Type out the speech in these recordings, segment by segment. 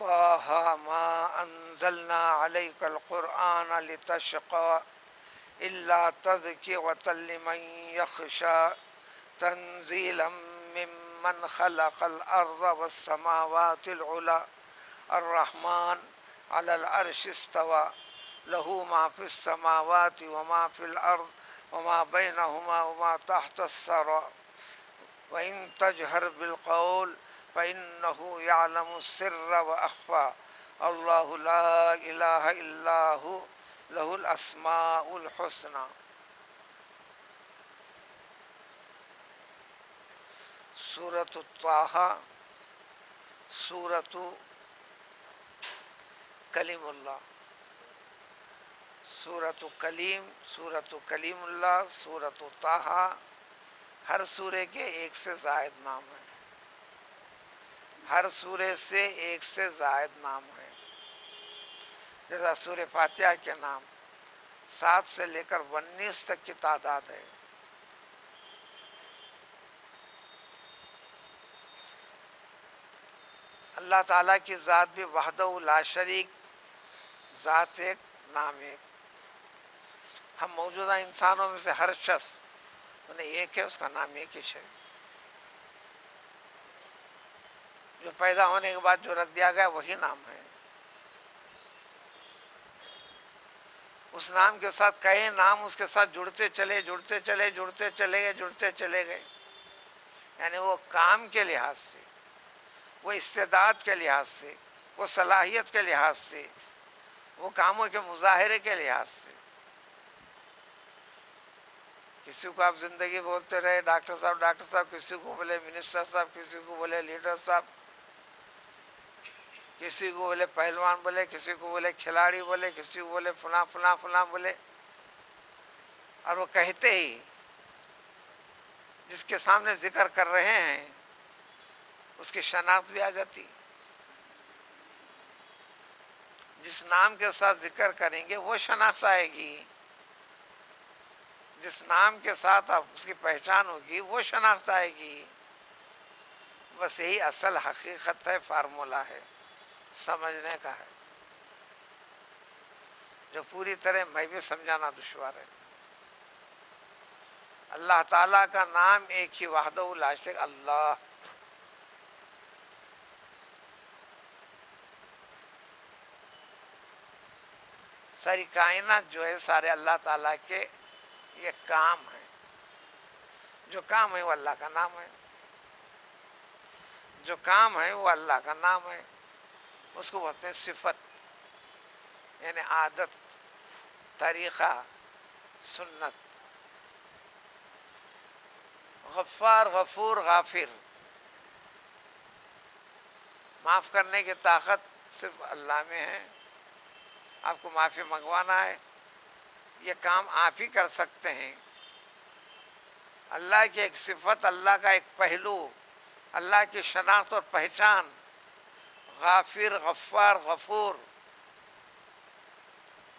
طه ما انزلنا عليك القرآن لتشقى إلا تذكرة لمن يخشى تنزيلا ممن خلق الأرض والسماوات العلى الرحمن على العرش استوى له ما في السماوات وما في الأرض وما بينهما وما تحت الثرى وإن تجهر بالقول فإنه يعلم السر وأخفى الله لا إله إلا هو له الأسماء الحسنى. سورۃ طٰہٰ، سورۃ کلیم اللہ، سورۃ کلیم، سورۃ کلیم اللہ، سورۃ طٰہٰ. ہر سورے کے ایک سے زائد نام ہیں، ہر سورے سے ایک سے زائد نام ہیں. جیسا سورہ فاتحہ کے نام 7 سے لے کر 19 تک کی تعداد ہے. اللہ تعالیٰ کی ذات بھی وحدہ لا شریک، ذات ایک نام ایک. ہم موجودہ انسانوں میں سے ہر شخص انہیں ایک ہے، اس کا نام ایک ہی ہے. جو پیدا ہونے کے بعد جو رکھ دیا گیا وہی نام ہے. اس نام کے ساتھ کئی نام اس کے ساتھ جڑتے چلے گئے. یعنی وہ کام کے لحاظ سے، وہ استعداد کے لحاظ سے، وہ صلاحیت کے لحاظ سے، وہ کاموں کے مظاہرے کے لحاظ سے. کسی کو آپ زندگی بولتے رہے ڈاکٹر صاحب، کسی کو بولے منسٹر صاحب، کسی کو بولے لیڈر صاحب، کسی کو بولے پہلوان بولے، کسی کو بولے کھلاڑی بولے، کسی کو بولے فلاں فلاں فلاں بولے. اور وہ کہتے ہی جس کے سامنے ذکر کر رہے ہیں اس کی شناخت بھی آ جاتی. جس نام کے ساتھ ذکر کریں گے وہ شناخت آئے گی، جس نام کے ساتھ آپ اس کی پہچان ہوگی وہ شناخت آئے گی. بس یہی اصل حقیقت ہے، فارمولہ ہے، سمجھنے کا ہے، جو پوری طرح میں بھی سمجھانا دشوار ہے. اللہ تعالیٰ کا نام ایک ہی وحدہ لا شریک اللہ. ساری کائنات جو ہے سارے اللہ تعالیٰ کے یہ کام ہے. جو کام ہے وہ اللہ کا نام ہے، جو کام ہے وہ اللہ کا نام ہے. اس کو بولتے ہیں صفت، یعنی عادت، طریقہ، سنت. غفار، غفور، غافر، معاف کرنے کی طاقت صرف اللہ میں ہے. آپ کو معافی منگوانا ہے، یہ کام آپ ہی کر سکتے ہیں. اللہ کی ایک صفت، اللہ کا ایک پہلو، اللہ کی شناخت اور پہچان غافر، غفار، غفور،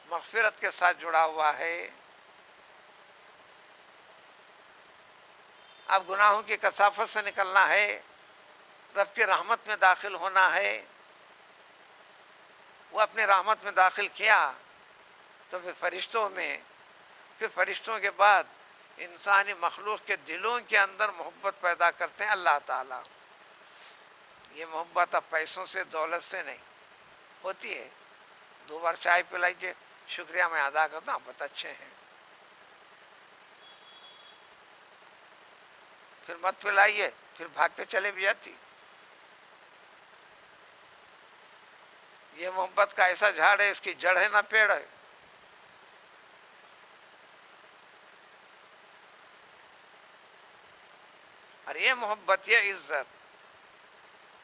مغفرت کے ساتھ جڑا ہوا ہے. اب گناہوں کی کثافت سے نکلنا ہے، رب کی رحمت میں داخل ہونا ہے. وہ اپنی رحمت میں داخل کیا تو پھر فرشتوں میں، پھر فرشتوں کے بعد انسانی مخلوق کے دلوں کے اندر محبت پیدا کرتے ہیں اللہ تعالیٰ. یہ محبت اب پیسوں سے، دولت سے نہیں ہوتی ہے. 2 بار چائے پلائیے، شکریہ میں ادا کرتا ہوں، آپ بہت اچھے ہیں. پھر مت پلائیے، پھر بھاگ کے چلے بھی جاتی. یہ محبت کا ایسا جھاڑ ہے، اس کی جڑ ہے نہ پیڑ ہے. اور یہ محبت، یہ عزت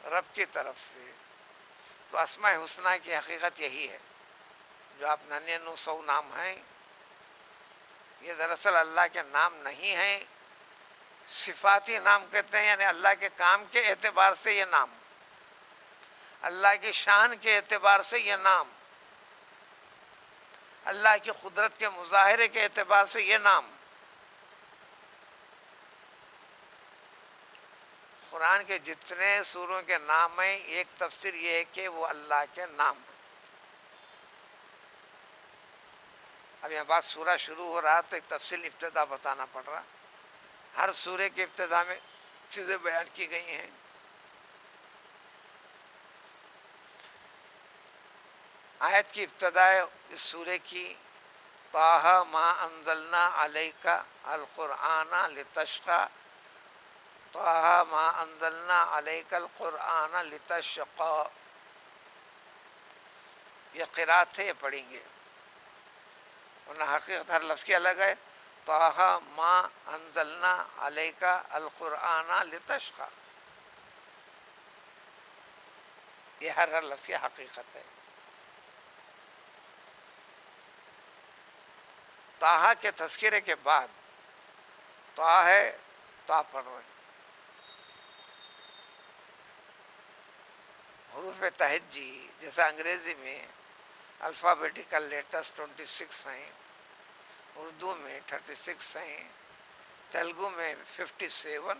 رب کی طرف سے. تو اسماء حسنہ کی حقیقت یہی ہے. جو آپ 99 نام ہیں، یہ دراصل اللہ کے نام نہیں ہیں، صفاتی نام کہتے ہیں. یعنی اللہ کے کام کے اعتبار سے یہ نام، اللہ کی شان کے اعتبار سے یہ نام، اللہ کی قدرت کے مظاہرے کے اعتبار سے یہ نام. قرآن کے جتنے سوروں کے نام ہیں، ایک تفسیر یہ ہے کہ وہ اللہ کے نام ہیں۔ اب یہاں بات سورہ شروع ہو رہا تو ایک تفصیل ابتدا بتانا پڑ رہا۔ ہر سورے کے ابتدا میں چیزیں بیان کی گئی ہیں۔ آیت کی ابتدا ہے اس سورے کی، طٰہٰ ما انزلنا علیک القرآن لتشقیٰ، طٰہٰ ما انزلنا علیک القرآن لتشقیٰ۔ یہ قرأت ہے، یہ پڑھیں گے، ورنہ حقیقت ہر لفظ کی الگ ہے۔ طٰہٰ ما انزلنا علیک القرآن لتشقیٰ، یہ ہر لفظ کی حقیقت ہے۔ طٰہٰ کے تذکرے کے بعد طٰہٰ ہے، طٰہٰ پڑھ رہے ہیں۔ حروف تہجی جیسا انگریزی میں الفابیٹیکل لیٹرز 26 ہیں، اردو میں 36 ہیں، تیلگو میں 57،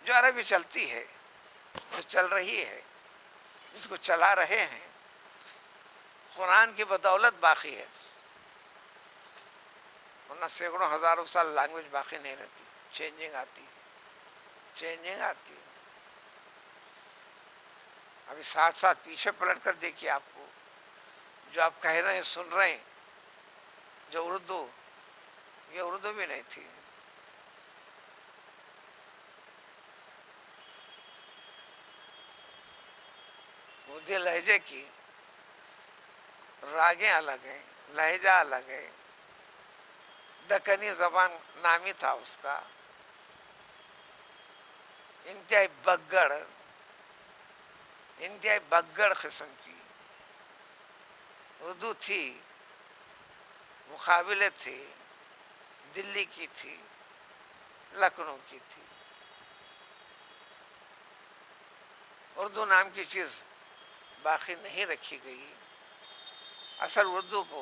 جو عربی چلتی ہے، جو چل رہی ہے، جس کو چلا رہے ہیں، قرآن کی بدولت باقی ہے، ورنہ سینکڑوں ہزاروں سال لینگویج باقی نہیں رہتی، چینجنگ آتی ہے، چینجنگ آتی ہے۔ ابھی 60 سال پیچھے پلٹ کر دیکھیے، آپ کو جو آپ کہہ رہے ہیں، سن رہے ہیں، جو اردو، یہ اردو بھی نہیں تھی۔ اردو لہجے کی راگیں الگ ہیں، لہجہ الگ ہے۔ دکنی زبان نامی تھا اس کا، انتہائی بگڑ قسم کی اردو تھی، مقابلے تھے، دلی کی تھی، لکھنؤ کی تھی۔ اردو نام کی چیز باقی نہیں رکھی گئی۔ اصل اردو کو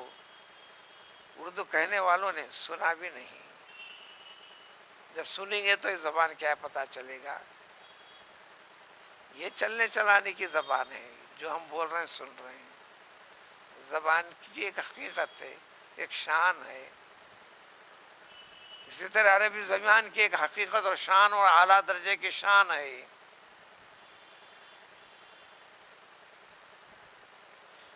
اردو کہنے والوں نے سنا بھی نہیں، جب سنیں گے تو یہ زبان کیا پتہ چلے گا۔ یہ چلنے چلانے کی زبان ہے، جو ہم بول رہے ہیں، سن رہے ہیں۔ زبان کی ایک حقیقت ہے، ایک شان ہے۔ اسی طرح عربی زبان کی ایک حقیقت اور شان اور اعلیٰ درجے کی شان ہے۔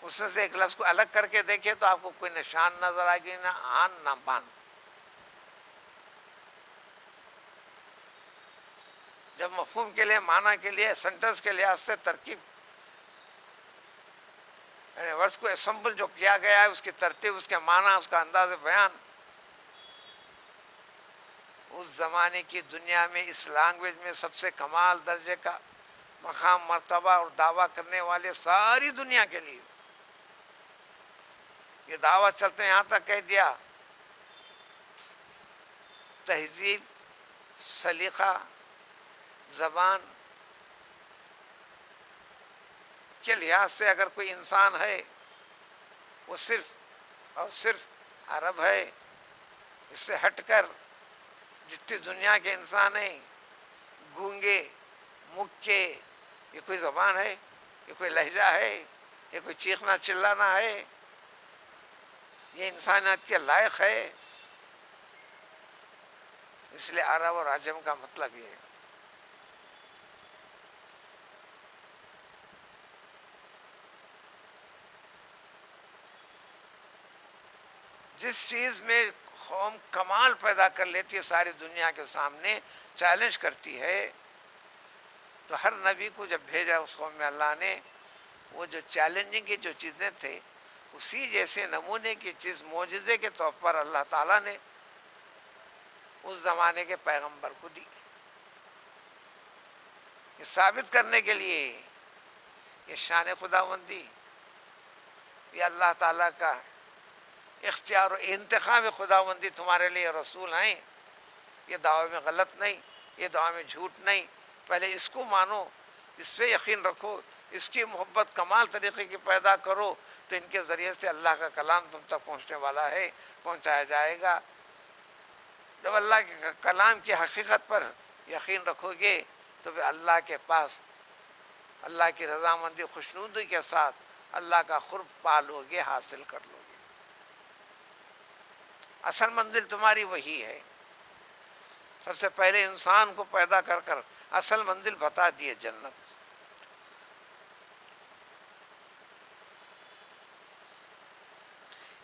اس میں سے ایک لفظ کو الگ کر کے دیکھیں تو آپ کو کوئی نشان نظر آئے گی، نہ آن نہ بان۔ جب مفہوم کے لیے، معنی کے لیے، سینٹنس کے لحاظ سے ترکیب، یعنی ورڈز کو اسمبل جو کیا گیا ہے، اس کی ترتیب، اس کے معنی، اس کا انداز بیان، اس زمانے کی دنیا میں اس لینگویج میں سب سے کمال درجے کا مقام، مرتبہ اور دعویٰ کرنے والے ساری دنیا کے لیے یہ دعویٰ چلتے یہاں تک کہہ دیا، تہذیب، سلیقہ، زبان کے لحاظ سے اگر کوئی انسان ہے، وہ صرف اور صرف عرب ہے۔ اس سے ہٹ کر جتنی دنیا کے انسان ہیں، گونگے، مکے، یہ کوئی زبان ہے؟ یہ کوئی لہجہ ہے؟ یہ کوئی چیخنا چلانا ہے؟ یہ انسانیت کے لائق ہے؟ اس لیے عرب اور عجم کا مطلب یہ ہے۔ جس چیز میں قوم کمال پیدا کر لیتی ہے، ساری دنیا کے سامنے چیلنج کرتی ہے، تو ہر نبی کو جب بھیجا اس قوم میں اللہ نے، وہ جو چیلنجنگ کی جو چیزیں تھے، اسی جیسے نمونے کی چیز معجزے کے طور پر اللہ تعالیٰ نے اس زمانے کے پیغمبر کو دی، یہ ثابت کرنے کے لیے یہ شان خداوندی، یہ اللہ تعالیٰ کا اختیار و انتخاب خداوندی تمہارے لیے رسول ہیں۔ یہ دعوے میں غلط نہیں، یہ دعوے میں جھوٹ نہیں، پہلے اس کو مانو، اس پہ یقین رکھو، اس کی محبت کمال طریقے کی پیدا کرو، تو تو ان کے ذریعے سے اللہ کا کلام تم تک پہنچنے والا ہے، پہنچایا جائے گا۔ جب اللہ کے کلام کی حقیقت پر یقین رکھو گے تو پھر اللہ کے پاس اللہ کی رضامندی خوشنودی کے ساتھ اللہ کا قرب پالو گے، حاصل کر لو گے۔ اصل منزل تمہاری وہی ہے۔ سب سے پہلے انسان کو پیدا کر کر اصل منزل بتا دیے، جنت۔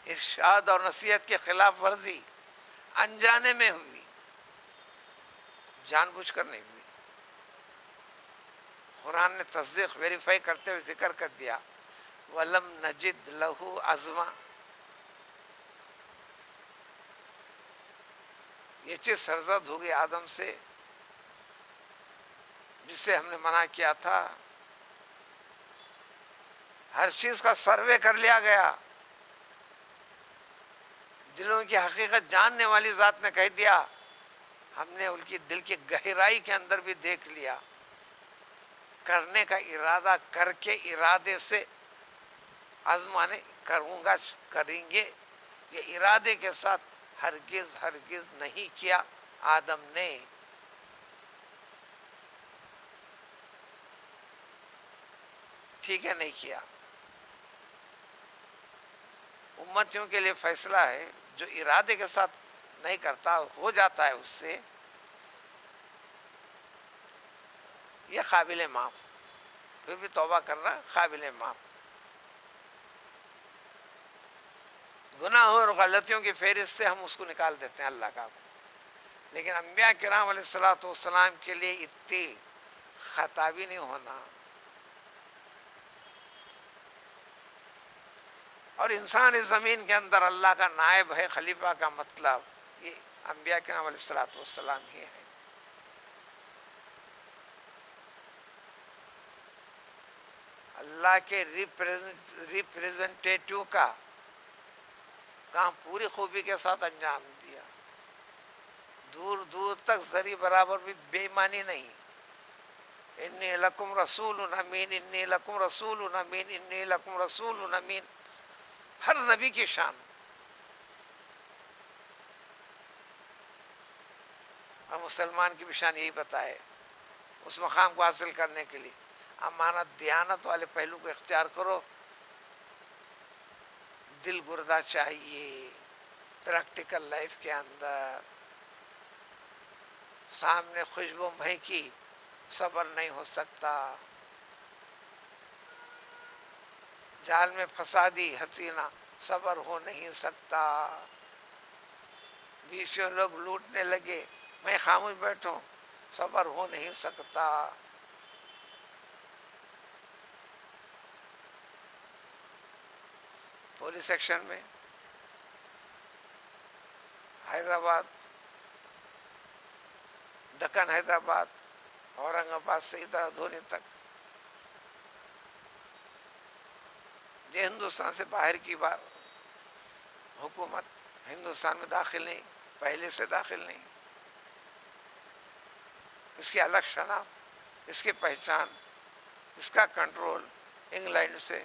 ارشاد اور نصیحت کے خلاف ورزی انجانے میں ہوئی، جان بوجھ کر نہیں ہوئی۔ قرآن نے تصدیق ویریفائی کرتے ہوئے ذکر کر دیا، وَلَمْ نَجِدْ لَهُ عَزْمًا۔ یہ چیز سرزد ہو گئی آدم سے، جس سے ہم نے منع کیا تھا۔ ہر چیز کا سروے کر لیا گیا، دلوں کی حقیقت جاننے والی ذات نے کہہ دیا، ہم نے ان کی دل کی گہرائی کے اندر بھی دیکھ لیا۔ کرنے کا ارادہ کر کے ارادے سے آزمانے کروں گا، کریں گے، یہ ارادے کے ساتھ ہرگز ہرگز نہیں کیا آدم نے۔ ٹھیک ہے، نہیں کیا۔ امتیوں کے لیے فیصلہ ہے، جو ارادے کے ساتھ نہیں کرتا ہو جاتا ہے اس سے، یہ قابل معاف، پھر بھی توبہ کرنا قابل معاف۔ گناہوں اور غلطیوں کی فہرست سے ہم اس کو نکال دیتے ہیں اللہ کا، لیکن انبیاء کرام علیہ الصلوۃ والسلام کے لیے اتنی خطا بھی نہیں ہونا۔ اور انسان اس زمین کے اندر اللہ کا نائب ہے، خلیفہ کا مطلب یہ انبیاء کرام علیہ الصلوۃ والسلام ہی ہے۔ اللہ کے ریپریزنٹیٹیو کا کام پوری خوبی کے ساتھ انجام دیا، دور دور تک ذری برابر بھی بے ایمانی نہیں۔ انی لکم رسول امین، انی لکم رسول امین، انی لکم رسول امین، ہر نبی کی شان۔ اور مسلمان کی بھی شان یہی بتائے، اس مقام کو حاصل کرنے کے لیے امانت دیانت والے پہلو کو اختیار کرو۔ دل گردہ چاہیے پریکٹیکل لائف کے اندر، سامنے خوشبو مہکی صبر نہیں ہو سکتا، جال میں فسادی حسینہ صبر ہو نہیں سکتا، 20 لوگ لوٹنے لگے میں خاموش بیٹھوں، صبر ہو نہیں سکتا۔ پولیس سیکشن میں حیدرآباد، دکن حیدرآباد، اورنگ آباد سے ادھر دھونی تک، یہ ہندوستان سے باہر کی بات، حکومت ہندوستان میں داخل نہیں، پہلے سے داخل نہیں، اس کی الگ شناخت، اس کی پہچان، اس کا کنٹرول انگلینڈ سے۔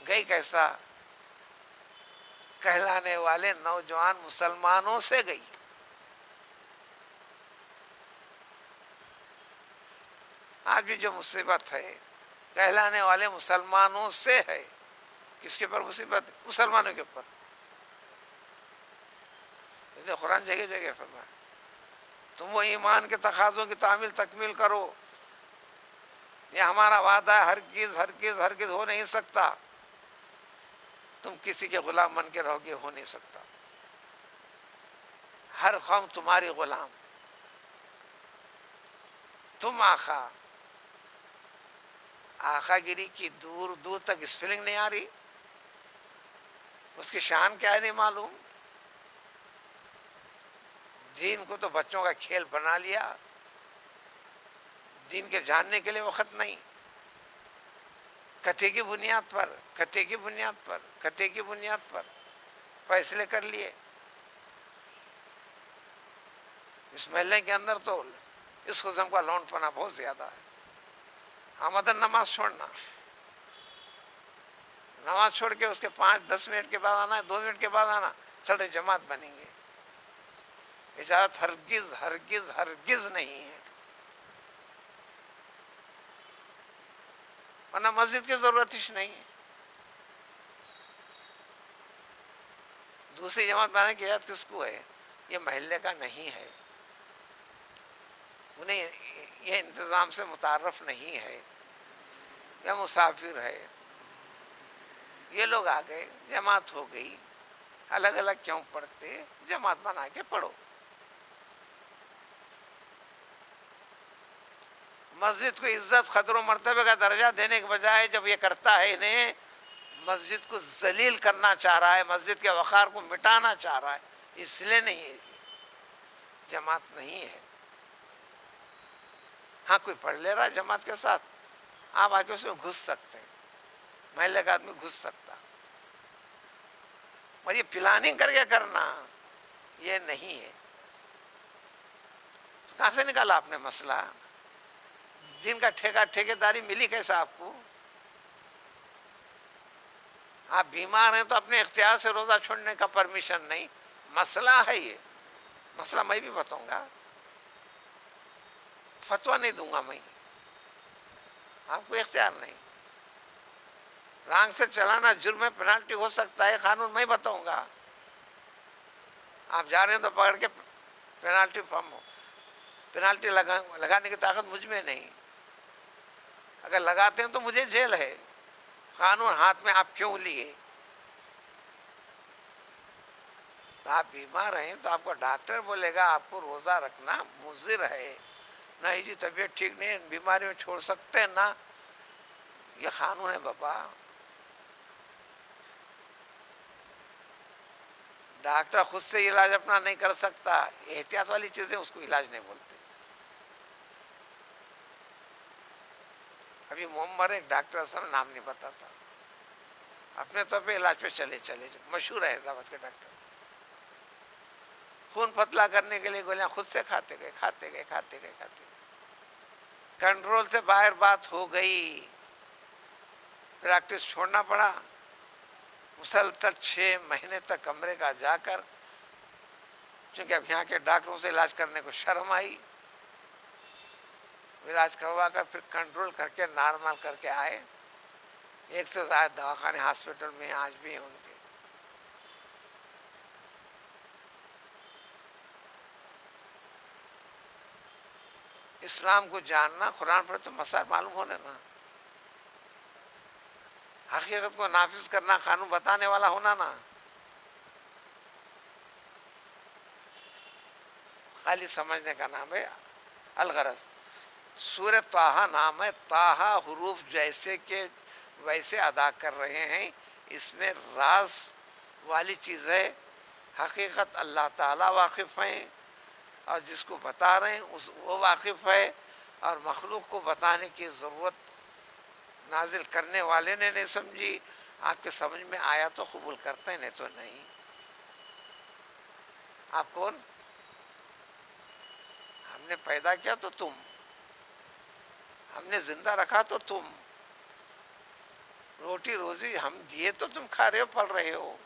گئی کیسا؟ کہلانے والے نوجوان مسلمانوں سے گئی۔ آج بھی جو مصیبت ہے کہلانے والے مسلمانوں سے ہے۔ کس کے اوپر مصیبت؟ مسلمانوں کے اوپر۔ قرآن جگہ جگہ فرمایا تم وہ ایمان کے تقاضوں کی تعمیل تکمیل کرو، یہ ہمارا وعدہ ہے، ہرگز ہرگز ہرگز ہو نہیں سکتا، تم کسی کے غلام بن کے رہو گے، ہو نہیں سکتا۔ ہر قوم تمہاری غلام، تم آقا۔ آقا گیری کی دور دور تک اس فیلنگ نہیں آ رہی، اس کی شان کیا ہے نہیں معلوم۔ دین کو تو بچوں کا کھیل بنا لیا، دین کے جاننے کے لیے وقت نہیں، کتھے کی بنیاد پر، کتھے کی بنیاد پر، کتھے کی بنیاد پر فیصلے کر لیے۔ اس محلے کے اندر تو اس قسم کا لونڈ پنا بہت زیادہ ہے۔ آمدن نماز چھوڑنا، نماز چھوڑ کے اس کے 5-10 منٹ کے بعد آنا ہے، 2 منٹ کے بعد آنا، چلے جماعت بنیں گے، اجازت ہرگز ہرگز ہرگز نہیں ہے، ورنہ مسجد کی ضرورت ہی نہیں ہے۔ دوسری جماعت بنانے کی اجازت کس کو ہے؟ یہ محلے کا نہیں ہے، انہیں یہ انتظام سے متعارف نہیں ہے، یا مسافر ہے، یہ لوگ آ گئے، جماعت ہو گئی، الگ الگ کیوں پڑھتے؟ جماعت بنا کے پڑھو۔ مسجد کو عزت قدر و مرتبے کا درجہ دینے کے بجائے جب یہ کرتا ہے انہیں مسجد کو ذلیل کرنا چاہ رہا ہے، مسجد کے وقار کو مٹانا چاہ رہا ہے، اس لیے نہیں ہے، جماعت نہیں ہے۔ ہاں کوئی پڑھ لے رہا ہے جماعت کے ساتھ، آپ آ کے اس میں گھس سکتے ہیں، محلے کا آدمی گھس سکتا، اور یہ پلاننگ کر کے کرنا یہ نہیں ہے۔ کہاں سے نکالا آپ نے مسئلہ؟ جن کا ٹھیکہ داری ملی کیسا آپ کو؟ آپ بیمار ہیں تو اپنے اختیار سے روزہ چھوڑنے کا پرمیشن نہیں، مسئلہ ہے یہ، مسئلہ میں بھی بتاؤں گا، فتویٰ نہیں دوں گا میں، آپ کو اختیار نہیں۔ رانگ سے چلانا جرم ہے، پینالٹی ہو سکتا ہے، قانون میں بتاؤں گا، آپ جا رہے ہیں تو پکڑ کے پینالٹی لگانے کی طاقت مجھ میں نہیں، اگر لگاتے ہیں تو مجھے جیل ہے، قانون ہاتھ میں آپ کیوں لیے؟ تو آپ بیمار ہیں تو آپ کو ڈاکٹر بولے گا آپ کو روزہ رکھنا مضر ہے، نہیں جی طبیعت ٹھیک نہیں ہے، بیماری میں چھوڑ سکتے ہیں نا، یہ قانون ہے بابا۔ ڈاکٹر خود سے علاج اپنا نہیں کر سکتا، احتیاط والی چیزیں اس کو علاج نہیں بولتے۔ ابھی معمر ایک ڈاکٹر سے نام نہیں بتاتا، اپنے طور پہ علاج پہ چلے مشہور ہے حیدرآباد کے ڈاکٹر، خون پتلا کرنے کے لیے گولیاں خود سے کھاتے گئے، کنٹرول سے باہر بات ہو گئی، پریکٹس چھوڑنا پڑا، مسلسل 6 مہینے تک کمرے کا جا کر، چونکہ اب یہاں کے ڈاکٹروں سے علاج کرنے کو شرم آئی، علاج کروا کر پھر کنٹرول کر کے نارمل کر کے آئے۔ 1 سے زائد دواخانے ہاسپٹل میں ہیں، آج بھی ہیں ان کے۔ اسلام کو جاننا، قرآن پڑھ تو مسائل معلوم ہونے نا، حقیقت کو نافذ کرنا، قانون بتانے والا ہونا نا، خالی سمجھنے کا نام ہے الغرض۔ سورہ طٰہٰ نام ہے، طٰہٰ حروف جیسے کہ ویسے ادا کر رہے ہیں، اس میں راز والی چیز ہے، حقیقت اللہ تعالیٰ واقف ہیں، اور جس کو بتا رہے ہیں وہ واقف ہے، اور مخلوق کو بتانے کی ضرورت نازل کرنے والے نے نہیں سمجھی۔ آپ کے سمجھ میں آیا تو قبول کرتے ہیں، نہیں تو نہیں۔ آپ کون؟ ہم نے پیدا کیا تو تم، ہم نے زندہ رکھا تو تم، روٹی روزی ہم دیے تو تم کھا رہے ہو، پل رہے ہو۔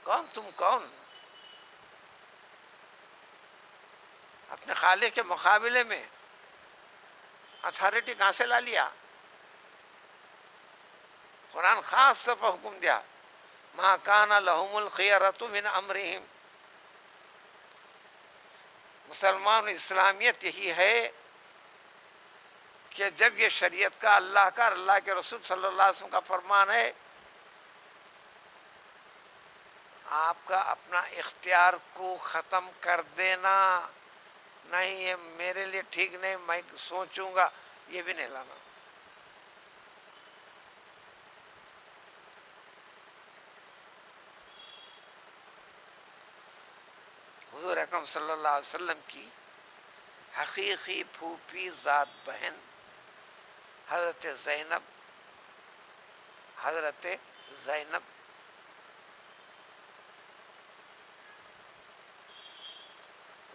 کون تم؟ کون؟ اپنے خالق کے مقابلے میں اتھارٹی کہاں سے لا لیا؟ قرآن خاص طور پر حکم دیا، ما کان لہم الخیرۃ من امرہم۔ مسلمان اسلامیت یہی ہے کہ جب یہ شریعت کا، اللہ کا، اللہ کے رسول صلی اللہ علیہ وسلم کا فرمان ہے، آپ کا اپنا اختیار کو ختم کر دینا، نہیں یہ میرے لیے ٹھیک نہیں، میں سوچوں گا، یہ بھی نہیں لانا۔ حضور اکرم صلی اللہ علیہ وسلم کی حقیقی پھوپھی ذات بہن حضرت زینب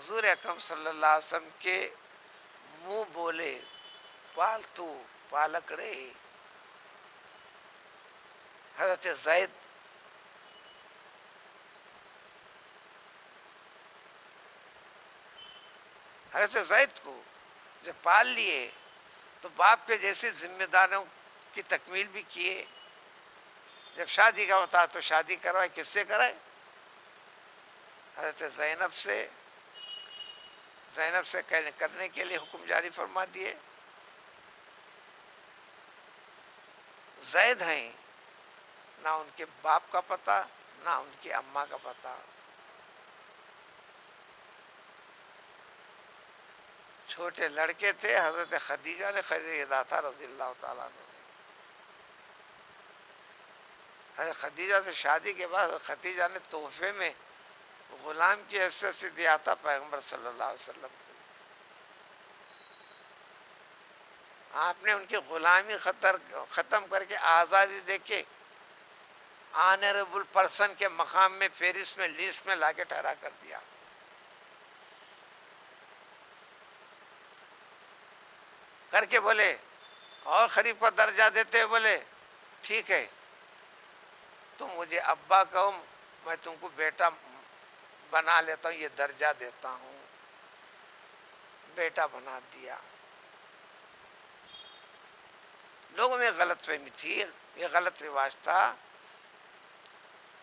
حضور اکرم صلی اللہ علیہ وسلم کے منہ بولے پالتو پالکڑے حضرت زید کو جب پال لیے تو باپ کے جیسے ذمہ داروں کی تکمیل بھی کیے. جب شادی کا ہوتا تو شادی کروائے. کس سے کرائے؟ حضرت زینب سے کرنے کے لیے حکم جاری فرما دیے. زید ہیں، نہ ان کے باپ کا پتہ نہ ان کی اماں کا پتہ. چھوٹے لڑکے تھے، حضرت خدیجہ نے خریدا تھا رضی اللہ تعالیٰ عنہ. حضرت خدیجہ سے شادی کے بعد حضرت خدیجہ نے تحفے میں غلام کی حیثیت سے دیا تھا پیغمبر صلی اللہ علیہ وسلم کو. آپ نے ان کی غلامی ختم کر کے آزادی دے کے آنریبل پرسن کے مقام میں فہرست میں لیسٹ میں لا کے ٹھہرا کر دیا. کر کے بولے اور خلیف کا درجہ دیتے ہوئے بولے ٹھیک ہے تم مجھے ابا کہو، میں تم کو بیٹا بنا لیتا ہوں، یہ درجہ دیتا ہوں. بیٹا بنا دیا. لوگوں میں غلط فہمی تھی، یہ غلط رواج تھا.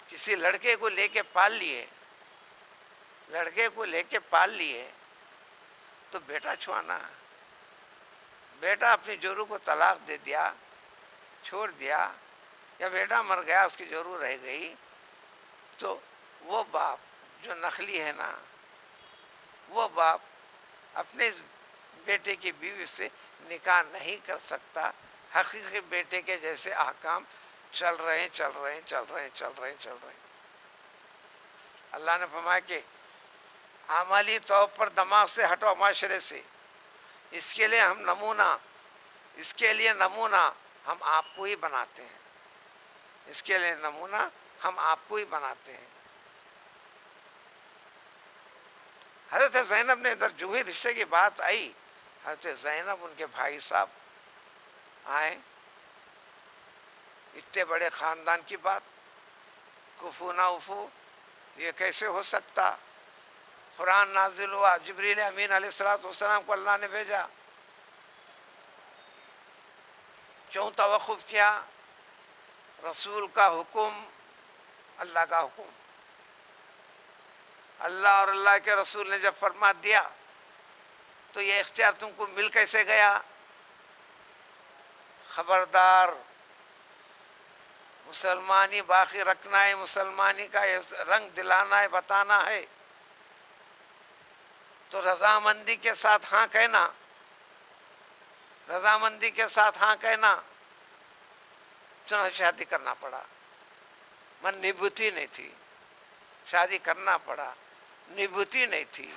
کسی لڑکے کو لے کے پال لیے تو بیٹا چھوانا. بیٹا اپنی جورو کو طلاق دے دیا، چھوڑ دیا، یا بیٹا مر گیا اس کی جورو رہ گئی، تو وہ باپ جو نخلی ہے نا، وہ باپ اپنے بیٹے کی بیوی سے نکاح نہیں کر سکتا. حقیقی بیٹے کے جیسے احکام چل رہے ہیں. اللہ نے فرمایا کہ عملی طور پر دماغ سے ہٹو معاشرے سے. اس کے لیے نمونہ ہم آپ کو ہی بناتے ہیں. حضرت زینب نے ادھر جو ہی رشتے کی بات آئی، حضرت زینب ان کے بھائی صاحب آئے. اتنے بڑے خاندان کی بات، کفو نہ افو، یہ کیسے ہو سکتا؟ قرآن نازل ہوا، جبریل امین علیہ السلام کو اللہ نے بھیجا. کیوں توقف کیا؟ رسول کا حکم، اللہ کا حکم. اللہ اور اللہ کے رسول نے جب فرما دیا تو یہ اختیار تم کو مل کیسے گیا؟ خبردار، مسلمانی باقی رکھنا ہے، مسلمانی کا رنگ دلانا ہے، بتانا ہے، تو رضامندی کے ساتھ ہاں کہنا. چنانچہ شادی کرنا پڑا. من نبھتی نہیں تھی، شادی کرنا پڑا، نبھتی نہیں تھی.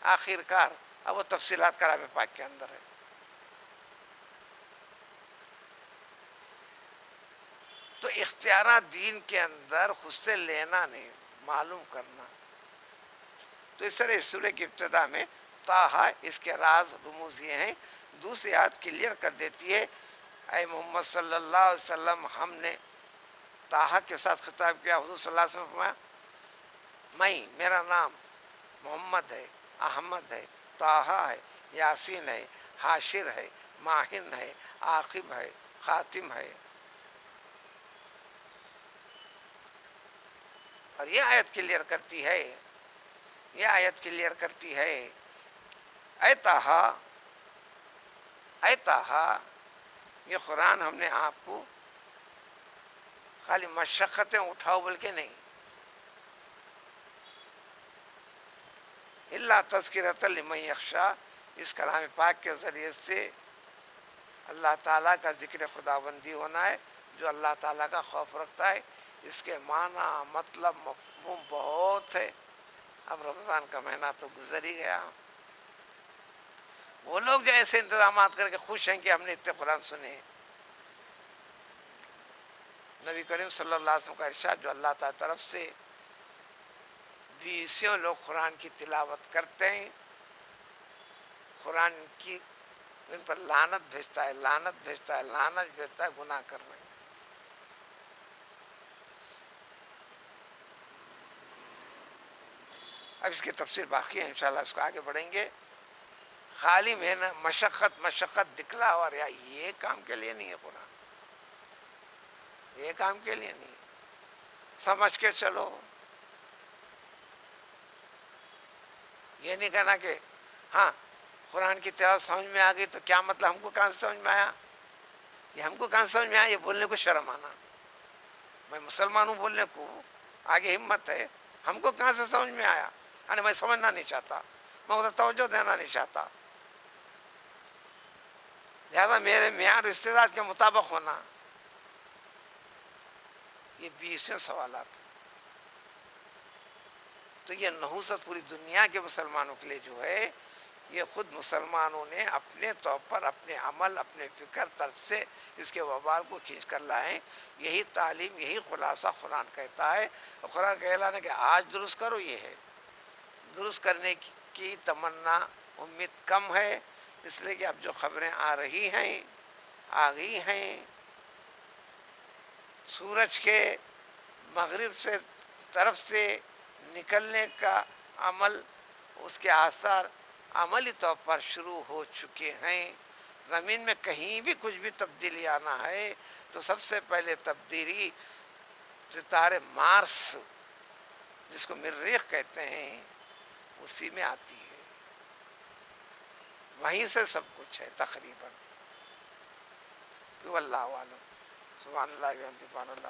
آخر کار اب وہ تفصیلات کلام پاک کے اندر ہے. تو اختیارات دین کے اندر خود سے لینا نہیں، معلوم کرنا. تو اس طرح سورہ کی ابتدا میں طٰہٰ، اس کے راز رموز یہ ہیں. دوسری آیت کلیئر کر دیتی ہے، اے محمد صلی اللہ علیہ وسلم، ہم نے طٰہٰ کے ساتھ خطاب کیا. حضور صلی اللہ علیہ وسلم فرمایا میرا نام محمد ہے، احمد ہے، طٰہٰ ہے، یاسین ہے، حاشر ہے، ماہن ہے، عاقب ہے، خاتم ہے. اور یہ آیت کلیئر کرتی ہے اے طٰہٰ، یہ قرآن ہم نے آپ کو خالی مشقتیں اٹھاؤ بول کے نہیں، اللہ تذکرۃ لمن یخشیٰ، اس کلام پاک کے ذریعے سے اللہ تعالیٰ کا ذکر خداوندی ہونا ہے جو اللہ تعالیٰ کا خوف رکھتا ہے. اس کے معنی، مطلب، مفہوم بہت ہے. اب رمضان کا مہینہ تو گزر ہی گیا. وہ لوگ جو ایسے انتظامات کر کے خوش ہیں کہ ہم نے اتنے قرآن سنے. نبی کریم صلی اللہ علیہ وسلم کا ارشاد، جو اللہ تعالی طرف سے بیسوں لوگ قرآن کی تلاوت کرتے ہیں، قرآن کی ان پر لعنت بھیجتا ہے، لعنت بھیجتا ہے، لعنت بھیجتا ہے، گناہ کر رہے ہیں۔ اب اس کی تفسیر باقی ہے، انشاءاللہ اس کو آگے بڑھیں گے۔ خالی محنت، مشقت دکھلا اور یہ کام کے لیے نہیں ہے قرآن، یہ کام کے لیے نہیں، سمجھ کے چلو۔ یہ نہیں کہنا کہ ہاں قرآن کی تلاوت سمجھ میں آ گئی تو کیا مطلب، ہم کو کہاں سے سمجھ میں آیا، یہ ہم کو کہاں سے سمجھ میں آیا، یہ بولنے کو شرم آنا، میں مسلمان ہوں بولنے کو آگے ہمت ہے، ہم کو کہاں سے سمجھ میں آیا، یعنی میں سمجھنا نہیں چاہتا، میں ادھر توجہ دینا نہیں چاہتا، لہذا میرے معیار استعداد کے مطابق ہونا۔ یہ 20 سوالات ہیں۔ تو یہ نحوست پوری دنیا کے مسلمانوں کے لیے جو ہے، یہ خود مسلمانوں نے اپنے طور پر، اپنے عمل، اپنے فکر طرز سے اس کے وبال کو کھینچ کر لائیں۔ یہی تعلیم، یہی خلاصہ قرآن کہتا ہے، اور قرآن کا اعلان ہے کہ آج درست کرو، یہ ہے۔ درست کرنے کی تمنا امید کم ہے، اس لیے کہ اب جو خبریں آ رہی ہیں، آ گئی ہیں، سورج کے مغرب سے طرف سے نکلنے کا عمل، اس کے آثار عملی طور پر شروع ہو چکے ہیں۔ زمین میں کہیں بھی کچھ بھی تبدیلی آنا ہے تو سب سے پہلے تبدیلی ستارے مارس، جس کو مریخ کہتے ہیں، اسی میں آتی ہے، وہیں سے سب کچھ ہے تقریباً۔ واللہ عالم۔ سبحان اللہ و بحمدہ، سبحان اللہ۔